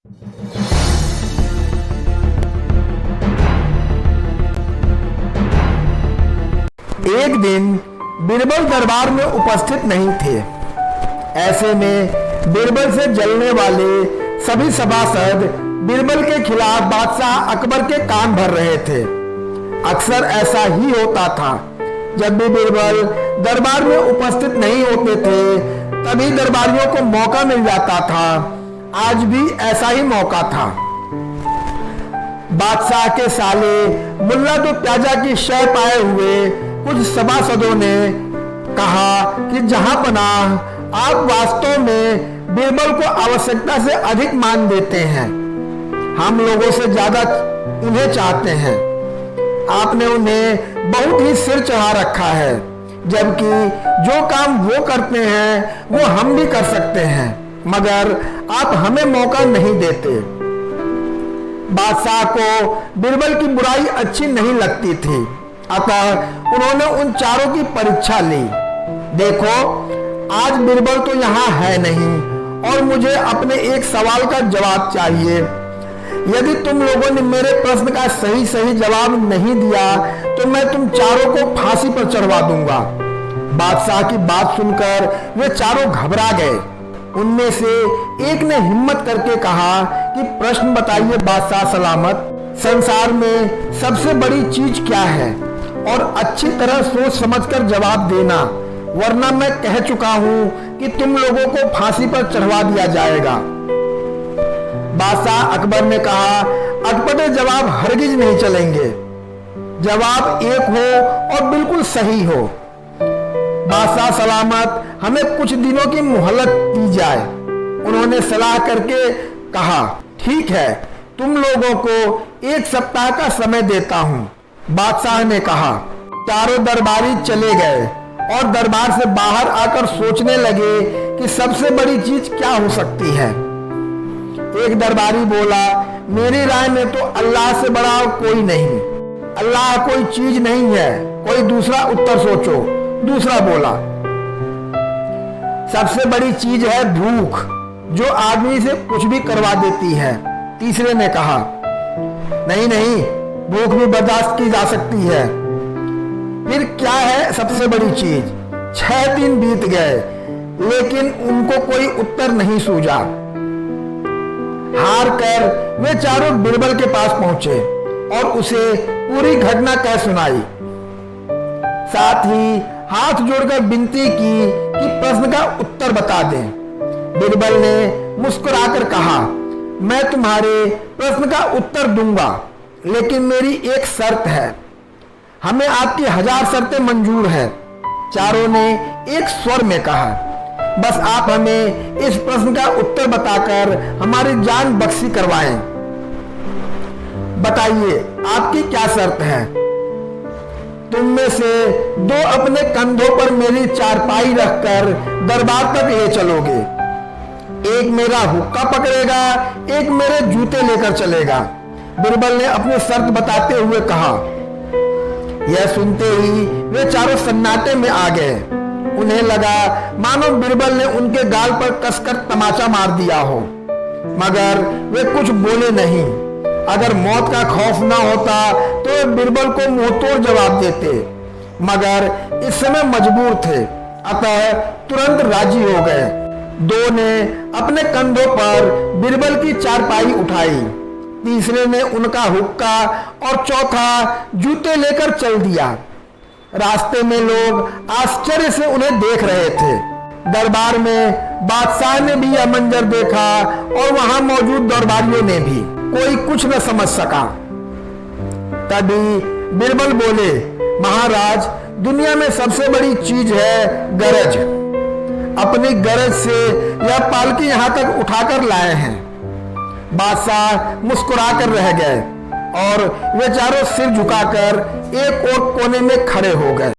एक दिन बीरबल दरबार में उपस्थित नहीं थे। ऐसे में बीरबल से जलने वाले सभी सभासद बीरबल के खिलाफ बादशाह अकबर के कान भर रहे थे। अक्सर ऐसा ही होता था, जब भी बीरबल दरबार में उपस्थित नहीं होते थे तभी दरबारियों को मौका मिल जाता था। आज भी ऐसा ही मौका था। बादशाह के साले मुल्ला तो प्याजा की शय पाए हुए कुछ सभासदों ने कहा कि जहां पनाह, आप वास्तव में बीरबल को आवश्यकता से अधिक मान देते हैं। हम लोगों से ज्यादा उन्हें चाहते हैं। आपने उन्हें बहुत ही सिर चढ़ा रखा है, जबकि जो काम वो करते हैं वो हम भी कर सकते हैं, मगर आप हमें मौका नहीं देते। बादशाह को बीरबल की बुराई अच्छी नहीं लगती थी, अतः उन्होंने उन चारों की परीक्षा ली। देखो, आज बीरबल तो यहाँ है नहीं और मुझे अपने एक सवाल का जवाब चाहिए। यदि तुम लोगों ने मेरे प्रश्न का सही सही जवाब नहीं दिया तो मैं तुम चारों को फांसी पर चढ़वा दूंगा। बादशाह की बात सुनकर वे चारों घबरा गए। उनमें से एक ने हिम्मत करके कहा कि प्रश्न बताइए बादशाह सलामत, संसार में सबसे बड़ी चीज क्या है, और अच्छी तरह सोच समझकर जवाब देना, वरना मैं कह चुका हूं कि तुम लोगों को फांसी पर चढ़वा दिया जाएगा। बादशाह अकबर ने कहा, अटपटे जवाब हरगिज नहीं चलेंगे। जवाब एक हो और बिल्कुल सही हो। बादशाह सलामत, हमें कुछ दिनों की मोहलत दी जाए। उन्होंने सलाह करके कहा, ठीक है, तुम लोगों को 1 सप्ताह का समय देता हूं। बादशाह ने कहा। चारों दरबारी चले गए और दरबार से बाहर आकर सोचने लगे कि सबसे बड़ी चीज क्या हो सकती है। एक दरबारी बोला, मेरी राय में तो अल्लाह से बड़ा कोई नहीं। अल्लाह कोई चीज नहीं है। कोई दूसरा उत्तर सोचो। दूसरा बोला, सबसे बड़ी चीज है भूख, जो आदमी से कुछ भी करवा देती है। तीसरे ने कहा, नहीं नहीं, भूख भी बर्दाश्त की जा सकती है। फिर क्या है सबसे बड़ी चीज? 6 दिन बीत गए, लेकिन उनको कोई उत्तर नहीं सूझा। हार कर वे चारों बीरबल के पास पहुंचे और उसे पूरी घटना कह सुनाई। साथ ही हाथ जोड़कर विनती की कि प्रश्न का उत्तर बता दें। बीरबल ने मुस्कुराकर कहा, मैं तुम्हारे प्रश्न का उत्तर दूंगा, लेकिन मेरी एक शर्त है। हमें आपकी 1000 शर्तें मंजूर है। चारों ने एक स्वर में कहा, बस आप हमें इस प्रश्न का उत्तर बताकर हमारी जान बख्शी करवाएं। बताइए, आपकी क्या शर्त है? तुम में से 2 अपने कंधों पर मेरी चारपाई रखकर दरबार तक ले चलोगे। एक मेरा हुक्का पकड़ेगा, एक मेरे जूते लेकर चलेगा। बीरबल ने अपनी शर्त बताते हुए कहा। यह सुनते ही वे चारों सन्नाटे में आ गए। उन्हें लगा मानो बीरबल ने उनके गाल पर कसकर तमाचा मार दिया हो, मगर वे कुछ बोले नहीं। अगर मौत का खौफ न होता तो वे बीरबल को मुंहतोड़ जवाब देते, मगर इस समय मजबूर थे, अतः तुरंत राजी हो गए। 2 ने अपने कंधों पर बीरबल की चारपाई उठाई, तीसरे ने उनका हुक्का और चौथा जूते लेकर चल दिया। रास्ते में लोग आश्चर्य से उन्हें देख रहे थे। दरबार में बादशाह ने भी यह मंजर देखा और वहां मौजूद दरबारियों ने भी। कोई कुछ न समझ सका। तभी बीरबल बोले, महाराज, दुनिया में सबसे बड़ी चीज है गरज। अपनी गरज से यह पालकी यहां तक उठाकर लाए हैं। बादशाह मुस्कुराकर रह गए और वे चारों सिर झुकाकर एक और कोने में खड़े हो गए।